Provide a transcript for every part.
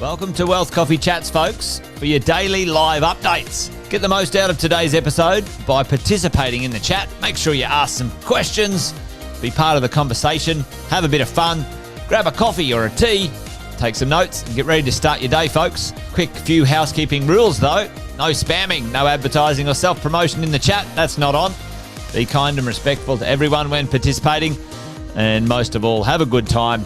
Welcome to Wealth Coffee Chats, folks, for your daily live updates. Get the most out of today's episode by participating in the chat. Make sure you ask some questions, be part of the conversation, have a bit of fun, grab a coffee or a tea, take some notes, and get ready to start your day, folks. Quick few housekeeping rules, though. No spamming, no advertising or self-promotion in the chat. That's not on. Be kind and respectful to everyone when participating. And most of all, have a good time.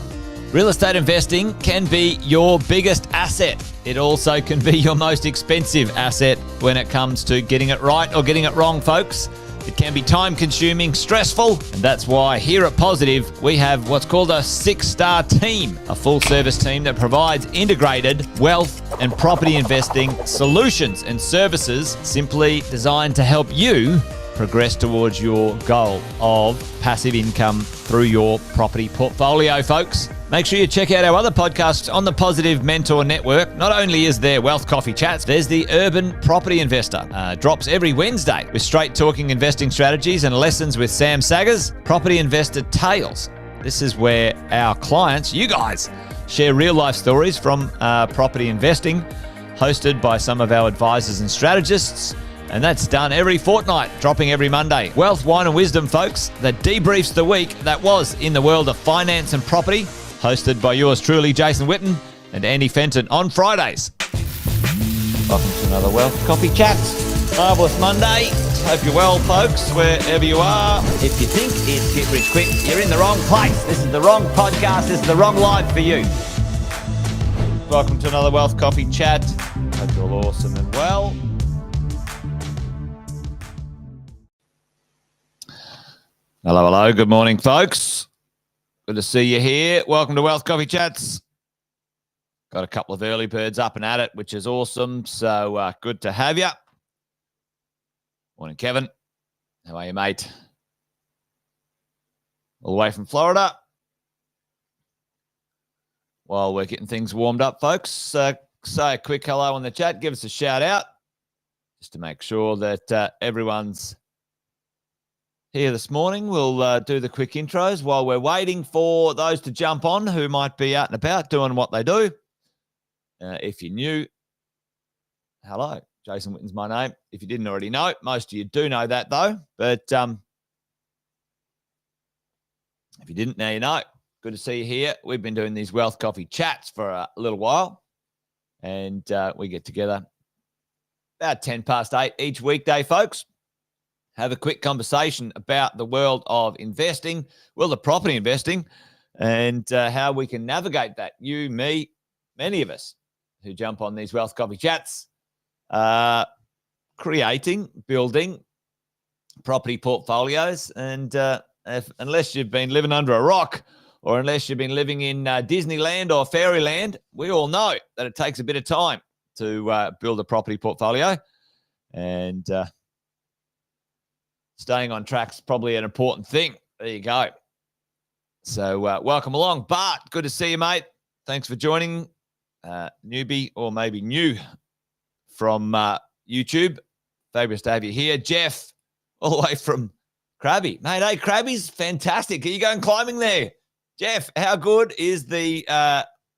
Real estate investing can be your biggest asset. It also can be your most expensive asset when it comes to getting it right or getting it wrong, folks. It can be time-consuming, stressful, and that's why here at Positive, we have what's called a 6-star team, a full-service team that provides integrated wealth and property investing solutions and services simply designed to help you progress towards your goal of passive income through your property portfolio, folks. Make sure you check out our other podcasts on the Positive Mentor Network. Not only is there Wealth Coffee Chats, there's the Urban Property Investor. Drops every Wednesday with straight talking investing strategies and lessons with Sam Saggers. Property Investor Tales. This is where our clients, you guys, share real life stories from property investing, hosted by some of our advisors and strategists. And that's done every fortnight, dropping every Monday. Wealth, Wine and Wisdom, folks, that debriefs the week that was in the world of finance and property, hosted by yours truly, Jason Witten and Andy Fenton on Fridays. Welcome to another Wealth Coffee Chat. Marvellous Monday. Hope you're well, folks, wherever you are. If you think it's Get Rich Quick, you're in the wrong place. This is the wrong podcast. This is the wrong life for you. Welcome to another Wealth Coffee Chat. Hope you're all awesome and well. Hello. Good morning, folks. Good to see you here. Welcome to Wealth Coffee Chats. Got a couple of early birds up and at it, which is awesome. So good to have you. Morning, Kevin. How are you, mate? All the way from Florida. While we're getting things warmed up, folks, say a quick hello on the chat. Give us a shout out just to make sure that everyone's here this morning. We'll do the quick intros while we're waiting for those to jump on who might be out and about doing what they do. If you're new, hello. Jason Witten's my name. If you didn't already know, most of you do know that though. But if you didn't, now you know. Good to see you here. We've been doing these Wealth Coffee Chats for a little while. And we get together about 8:10 each weekday, folks. Have a quick conversation about the world of investing, world of property investing, and how we can navigate that. You, me, many of us who jump on these Wealth Coffee Chats, creating, building property portfolios. And unless you've been living under a rock or unless you've been living in Disneyland or Fairyland, we all know that it takes a bit of time to build a property portfolio. And staying on track's probably an important thing. There you go. So welcome along. Bart, good to see you, mate. Thanks for joining. Newbie or maybe new from YouTube. Fabulous to have you here. Jeff, all the way from Krabi. Mate, hey, Krabi's fantastic. Are you going climbing there? Jeff, how good is the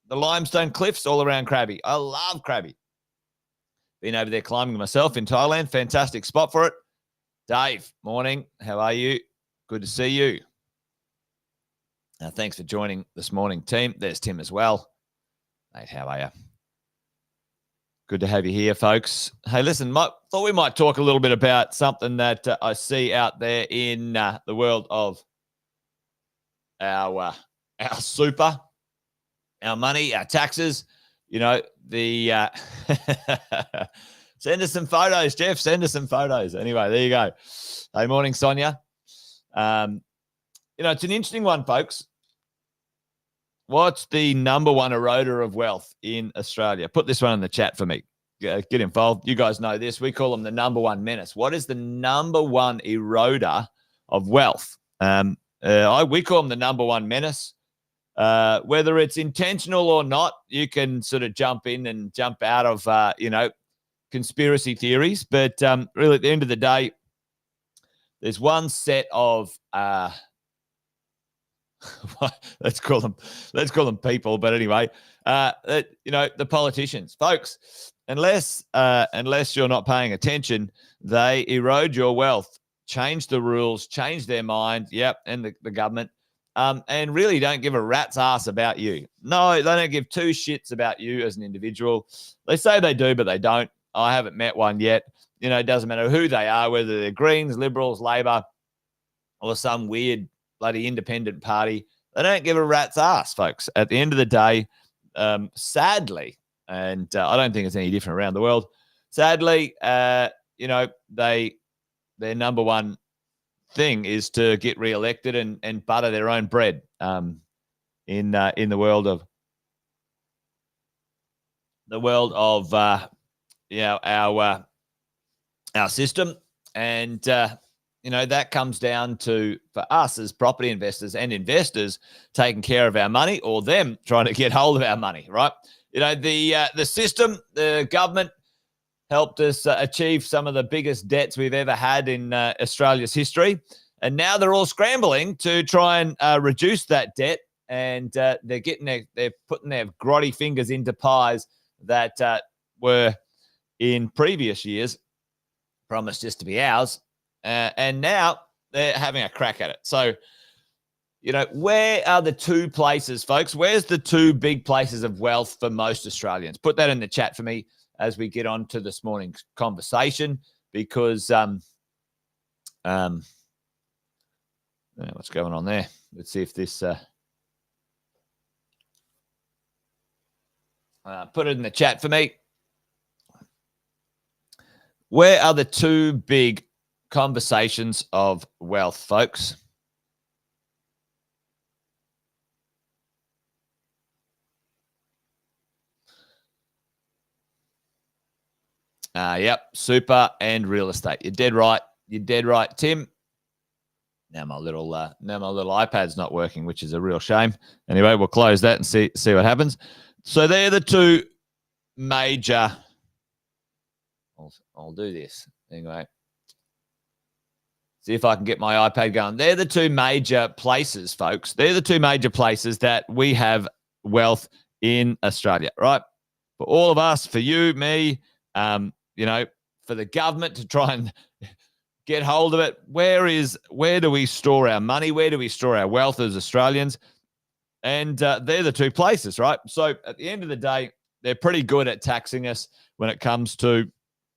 limestone cliffs all around Krabi? I love Krabi. Been over there climbing myself in Thailand. Fantastic spot for it. Dave, morning. How are you? Good to see you. Thanks for joining this morning, team. There's Tim as well. Mate, how are you? Good to have you here, folks. Hey, listen, thought we might talk a little bit about something that I see out there in the world of our super, our money, our taxes. You know, the send us some photos, Jeff. Send us some photos. Anyway, there you go. Hey, morning, Sonia. It's an interesting one, folks. What's the number one eroder of wealth in Australia? Put this one in the chat for me. Get involved. You guys know this. We call them the number one menace. What is the number one eroder of wealth? We call them the number one menace. Whether it's intentional or not, you can sort of jump in and jump out of, conspiracy theories. But really, at the end of the day, there's one set of let's call them people. But anyway, the politicians, folks, unless you're not paying attention, they erode your wealth, change the rules, change their mind. Yep, and the government. And really don't give a rat's ass about you. No, they don't give two shits about you as an individual. They say they do, but they don't. I haven't met one yet. It doesn't matter who they are, whether they're Greens, Liberals, Labor, or some weird bloody independent party. They don't give a rat's ass, folks. At the end of the day, sadly, and I don't think it's any different around the world, sadly, their number one thing is to get re-elected and butter their own bread in the world of our system. And that comes down to, for us as property investors and investors, taking care of our money, or them trying to get hold of our money, right? The system, the government helped us achieve some of the biggest debts we've ever had in Australia's history. And now they're all scrambling to try and reduce that debt. And they're putting their grotty fingers into pies that were in previous years promised just to be ours. And now they're having a crack at it. So, where are the two places, folks? Where's the two big places of wealth for most Australians? Put that in the chat for me as we get on to this morning's conversation, because what's going on there? Let's see if this put it in the chat for me. Where are the two big conversations of wealth, folks? Yep, super and real estate. You're dead right. Tim. Now my little iPad's not working, which is a real shame. Anyway, we'll close that and see what happens. So they're the two major. I'll do this anyway. See if I can get my iPad going. They're the two major places, folks. They're the two major places that we have wealth in Australia, right? For all of us, for you, me, for the government to try and get hold of it. Where do we store our money? Where do we store our wealth as Australians? And they're the two places, right? So at the end of the day, they're pretty good at taxing us when it comes to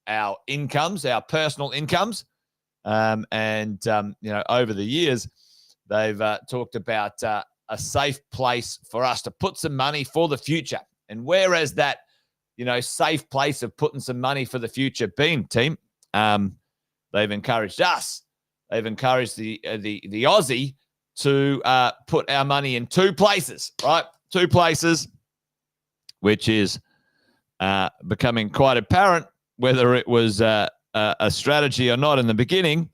our incomes, our personal incomes. Over the years, they've talked about a safe place for us to put some money for the future. And whereas that, safe place of putting some money for the future been, team? They've encouraged us. They've encouraged the Aussie to put our money in two places, right? Two places, which is becoming quite apparent whether it was a strategy or not in the beginning.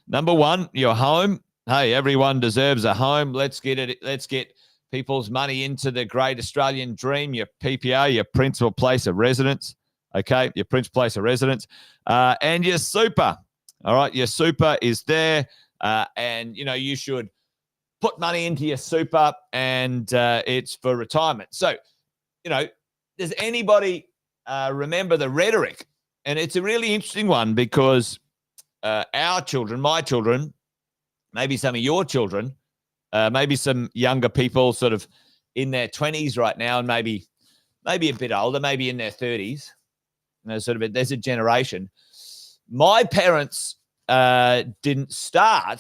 Number one, your home. Hey, everyone deserves a home. Let's get people's money into the great Australian dream, your PPR, your principal place of residence. Okay, your principal place of residence. And your super. All right, your super is there. And, you should put money into your super, and it's for retirement. So, does anybody remember the rhetoric? And it's a really interesting one, because our children, my children, maybe some of your children, maybe some younger people sort of in their 20s right now, and maybe a bit older, maybe in their 30s. There's a generation. My parents didn't start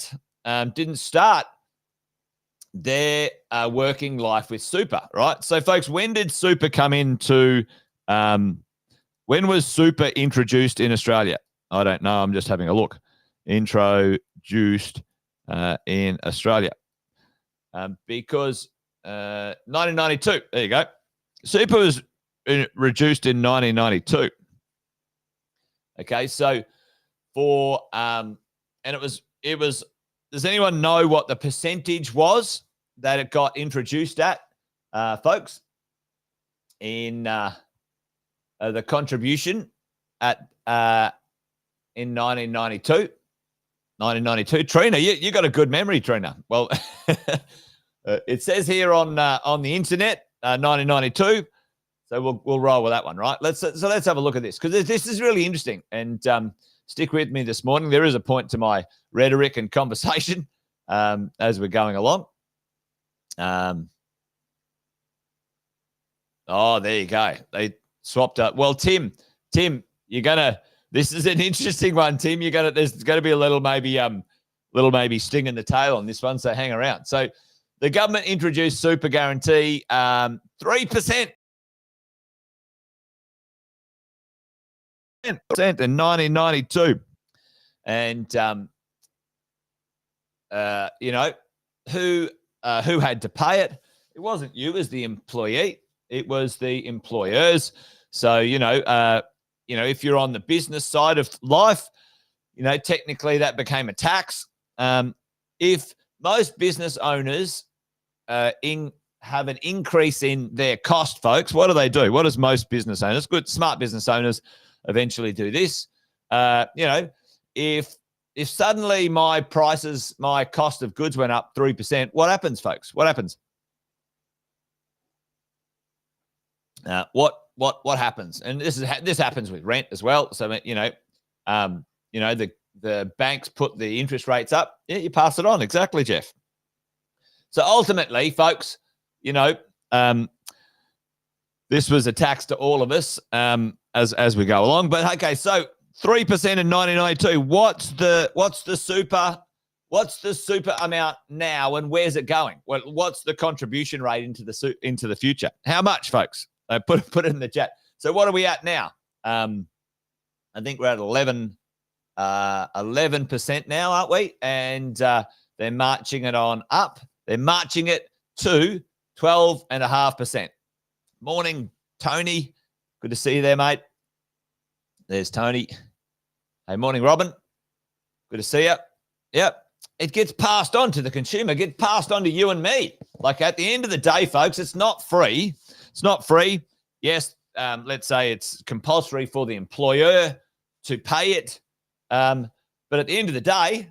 their working life with super, right? So, folks, when did super come into? When was super introduced in Australia? I don't know. I'm just having a look. Introduced in Australia. Because 1992. There you go. Super was reduced in 1992. Okay, so and it was. Does anyone know what the percentage was that it got introduced at, folks? In the contribution at in 1992. 1992. Trina, you got a good memory, Trina. Well, It says here on the internet, 1992. So we'll roll with that one, right? Let's have a look at this, because this is really interesting. And stick with me this morning. There is a point to my rhetoric and conversation as we're going along. Oh, there you go. They swapped up. Well, Tim, this is an interesting one, Tim. There's gonna be a little maybe sting in the tail on this one, so hang around. So the government introduced super guarantee, 3%. 10% in 1992. And who had to pay it? It wasn't you as the employee, it was the employers. So if you're on the business side of life, technically that became a tax. If most business owners have an increase in their cost, folks, what do? What does most business owners, good smart business owners, eventually do this? If suddenly my cost of goods went up 3%, what happens, folks? What happens? What happens? And this happens with rent as well. So the banks put the interest rates up. Yeah, you pass it on. Exactly, Jeff. So ultimately, folks, this was a tax to all of us as we go along. But okay, so 3% in 1992. What's the super amount now, and where's it going? What's the contribution rate into the future? How much, folks? Put it in the chat. So what are we at now? I think we're at 11% now, aren't we? And they're marching it on up. They're marching it to 12.5%. Morning, Tony. Good to see you there, mate. There's Tony. Hey, morning, Robin. Good to see you. Yep. It gets passed on to the consumer, gets passed on to you and me. Like, at the end of the day, folks, it's not free. It's not free. Yes, let's say it's compulsory for the employer to pay it. But at the end of the day,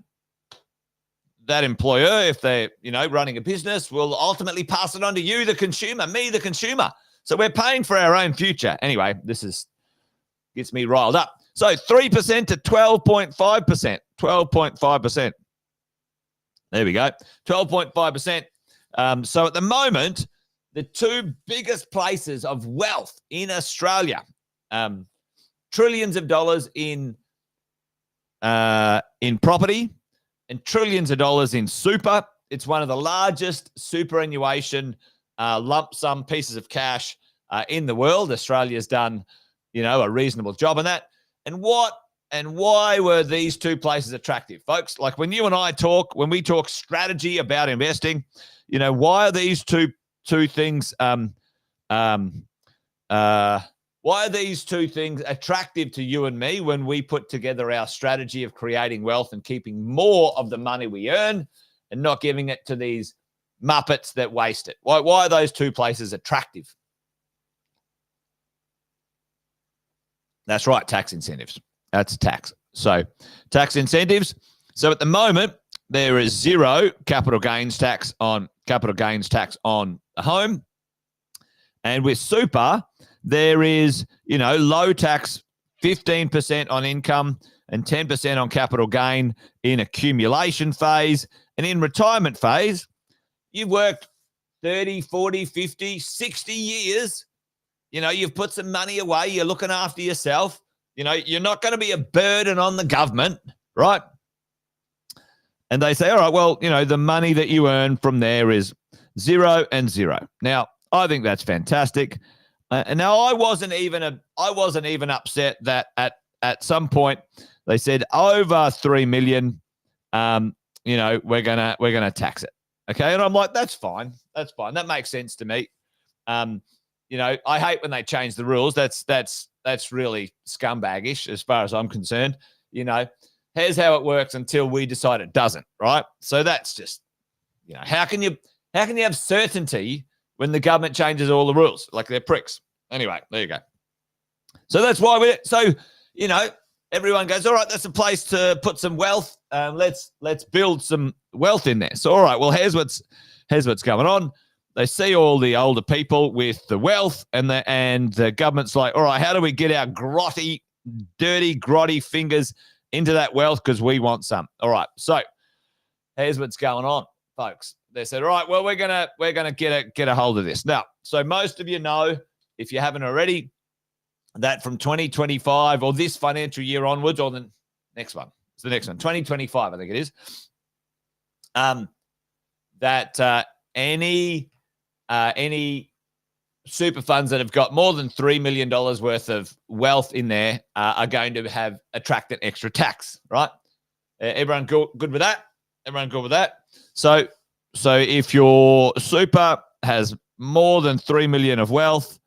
that employer, if they're, running a business, will ultimately pass it on to you, the consumer, me, the consumer. So we're paying for our own future. Anyway, gets me riled up. So 3% to 12.5%. 12.5%. There we go. 12.5%. So at the moment, the two biggest places of wealth in Australia, trillions of dollars in property and trillions of dollars in super. It's one of the largest superannuation lump sum pieces of cash in the world. Australia's done, a reasonable job on that. And why were these two places attractive, folks? Like, when you and I talk, when we talk strategy about investing, why are these two things why are these two things attractive to you and me when we put together our strategy of creating wealth and keeping more of the money we earn and not giving it to these muppets that waste it? Why are those two places attractive? That's right, tax incentives. That's tax. So tax incentives. So at the moment, there is zero capital gains tax on a home. And with super, there is, low tax, 15% on income and 10% on capital gain in accumulation phase. And in retirement phase, you've worked 30, 40, 50, 60 years. You've put some money away. You're looking after yourself. You're not going to be a burden on the government, right? And they say, all right, well, the money that you earn from there is 0 and 0. Now, I think that's fantastic. And now I wasn't even upset that at some point they said over 3 million, we're gonna tax it. Okay, and I'm like, that's fine. That makes sense to me. I hate when they change the rules. That's really scumbagish as far as I'm concerned. Here's how it works until we decide it doesn't, right? So that's just, how can you have certainty when the government changes all the rules? Like, they're pricks. Anyway, there you go. So that's why everyone goes, all right, that's a place to put some wealth. Let's build some wealth in there. So, all right, well, here's here's what's going on. They see all the older people with the wealth, and the government's like, all right, how do we get our dirty, grotty fingers into that wealth because we want some? All right, so here's what's going on, folks. They said, all right, well, we're gonna get a hold of this now. So most of you know, if you haven't already, that from 2025 or this financial year onwards, or the next one, it's the next one, 2025, I think it is. That any super funds that have got more than $3 million worth of wealth in there are going to have attracted extra tax, right? Everyone good with that? Everyone good with that? So if your super has more than 3 million of wealth,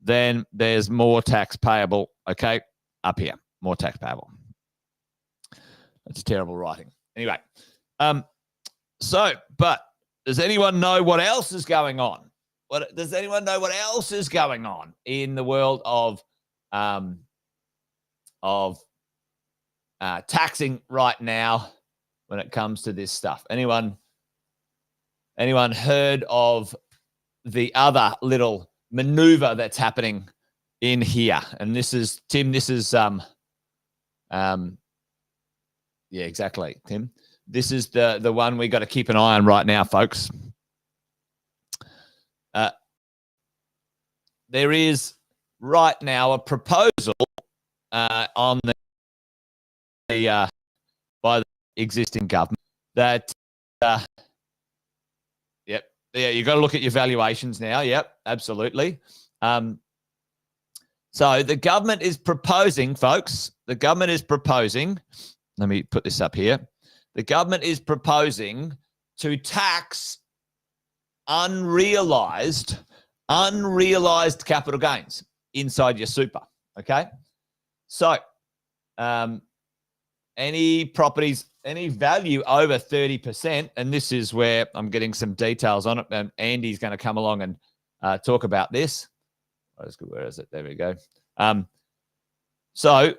then there's more tax payable, okay? Up here, more tax payable. That's terrible writing. Anyway, but does anyone know what else is going on? Does anyone know what else is going on in the world of taxing right now when it comes to this stuff? Anyone heard of the other little maneuver that's happening in here? And this is, Tim, this is yeah, exactly, Tim. This is the one we got to keep an eye on right now, folks. There is right now a proposal on the by the existing government that yep, yeah, you got to look at your valuations now. Yep, absolutely. So the government is proposing, folks. The government is proposing. Let me put this up here. The government is proposing to tax unrealized capital gains inside your super, okay? So any properties, any value over 30%, and this is where I'm getting some details on it, and Andy's going to come along and talk about this. Where is it? There we go. So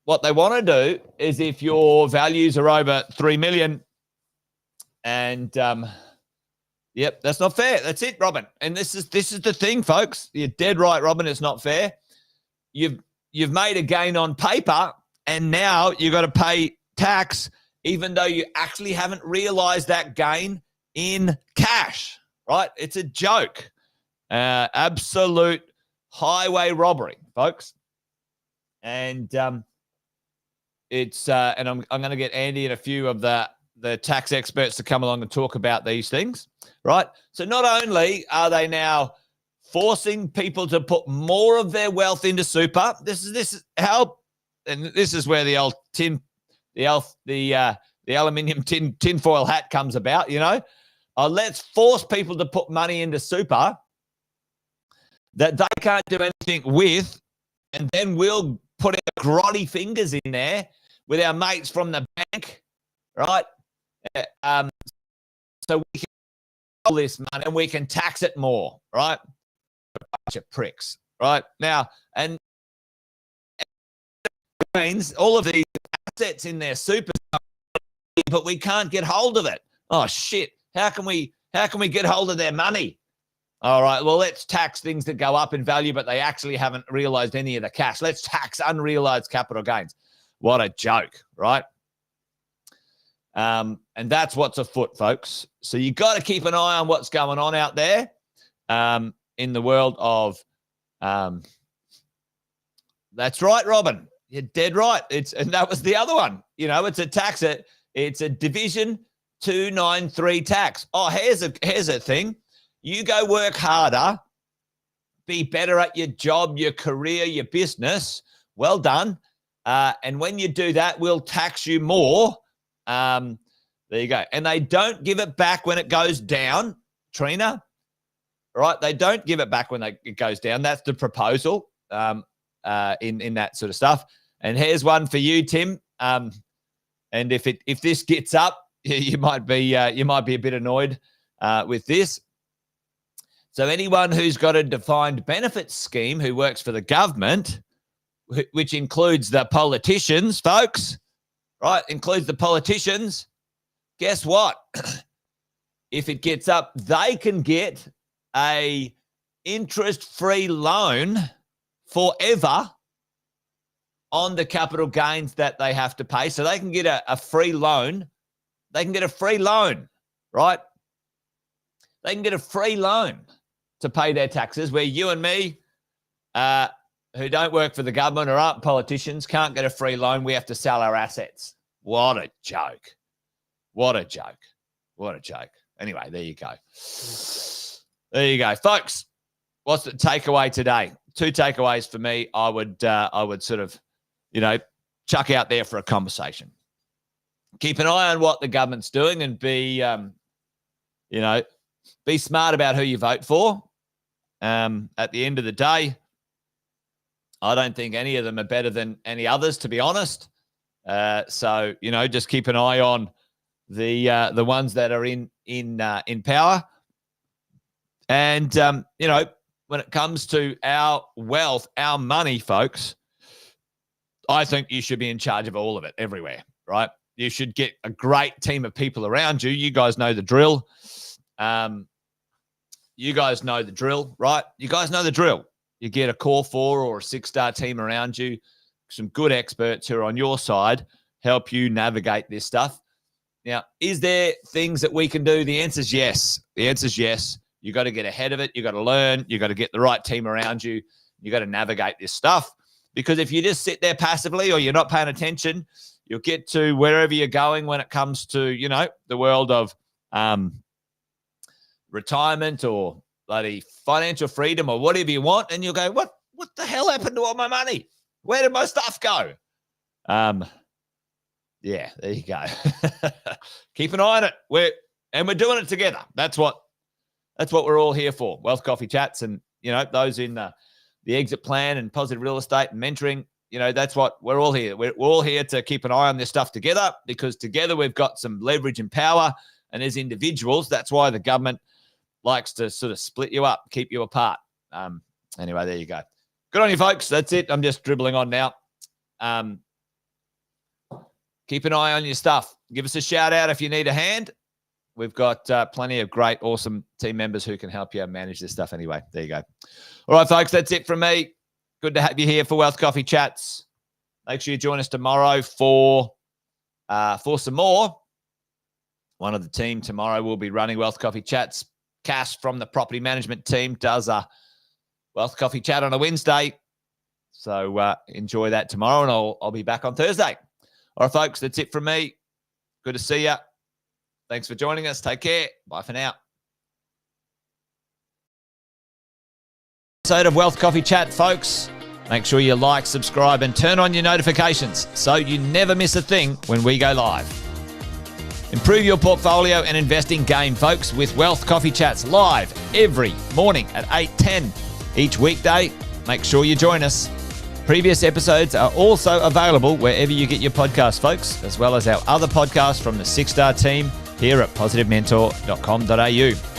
what they want to do is if your values are over 3 million and yep, that's not fair. That's it, Robin. And this is the thing, folks. You're dead right, Robin. It's not fair. You've made a gain on paper, and now you've got to pay tax, even though you actually haven't realized that gain in cash, right? It's a joke. Absolute highway robbery, folks. And it's and I'm going to get Andy and a few of the tax experts to come along and talk about these things, right? So not only are they now forcing people to put more of their wealth into super, this is how, and this is where the old the aluminium tinfoil hat comes about, you know. Let's force people to put money into super that they can't do anything with, and then we'll put our grotty fingers in there with our mates from the bank, right? So we can all this money and we can tax it more, right? A bunch of pricks, right? Now, and means all of these assets in their super, but we can't get hold of it. Oh shit! How can we get hold of their money? All right, well, let's tax things that go up in value, but they actually haven't realized any of the cash. Let's tax unrealized capital gains. What a joke, right? And that's what's afoot, folks. So you got to keep an eye on what's going on out there in the world of that's right, Robin. You're dead right. And that was the other one. You know, it's a tax. It's a Division 293 tax. Oh, here's a thing. You go work harder, be better at your job, your career, your business. Well done. And when you do that, we'll tax you more. There you go. And they don't give it back when it goes down, Trina. Right? They don't give it back when it goes down. That's the proposal in that sort of stuff. And here's one for you, Tim. And if this gets up, you might be a bit annoyed with this. So anyone who's got a defined benefit scheme who works for the government, which includes the politicians, folks, right? Includes the politicians. Guess what? if it gets up, they can get a interest-free loan forever on the capital gains that they have to pay. So they can get a free loan. They can get a free loan, right? They can get a free loan to pay their taxes, where you and me, who don't work for the government or aren't politicians, can't get a free loan. We have to sell our assets. What a joke. What a joke. What a joke. Anyway, there you go. There you go. Folks, what's the takeaway today? 2 takeaways for me. I would sort of, chuck out there for a conversation. Keep an eye on what the government's doing and be smart about who you vote for. At the end of the day, I don't think any of them are better than any others, to be honest. So just keep an eye on the ones that are in power. And when it comes to our wealth, our money, folks, I think you should be in charge of all of it everywhere, right? You should get a great team of people around you. You guys know the drill. You guys know the drill, right? You guys know the drill. You get a core 4 or a 6-star team around you, some good experts who are on your side, help you navigate this stuff. Now, is there things that we can do? The answer is yes. The answer is yes. You got to get ahead of it. You got to learn. You got to get the right team around you. You got to navigate this stuff, because if you just sit there passively or you're not paying attention, you'll get to wherever you're going when it comes to, the world of retirement or bloody financial freedom or whatever you want. And you'll go, what the hell happened to all my money? Where did my stuff go? Yeah, there you go. Keep an eye on it. We're doing it together. That's what we're all here for. Wealth Coffee Chats and, those in the exit plan and positive real estate and mentoring, that's what we're all here. We're all here to keep an eye on this stuff together, because together we've got some leverage and power. And as individuals, that's why the government likes to sort of split you up, keep you apart. Anyway, there you go. Good on you, folks. That's it. I'm just dribbling on now. Keep an eye on your stuff. Give us a shout out if you need a hand. We've got plenty of great, awesome team members who can help you manage this stuff anyway. There you go. All right, folks, that's it from me. Good to have you here for Wealth Coffee Chats. Make sure you join us tomorrow for some more. One of the team tomorrow will be running Wealth Coffee Chats. Cass from the property management team does a Wealth Coffee Chat on a Wednesday. So enjoy that tomorrow, and I'll be back on Thursday. All right, folks, that's it from me. Good to see you. Thanks for joining us. Take care. Bye for now. Episode of Wealth Coffee Chat, folks. Make sure you like, subscribe, and turn on your notifications so you never miss a thing when we go live. Improve your portfolio and investing game, folks, with Wealth Coffee Chats live every morning at 8:10 each weekday. Make sure you join us. Previous episodes are also available wherever you get your podcasts, folks, as well as our other podcasts from the 6-star team here at positivementor.com.au.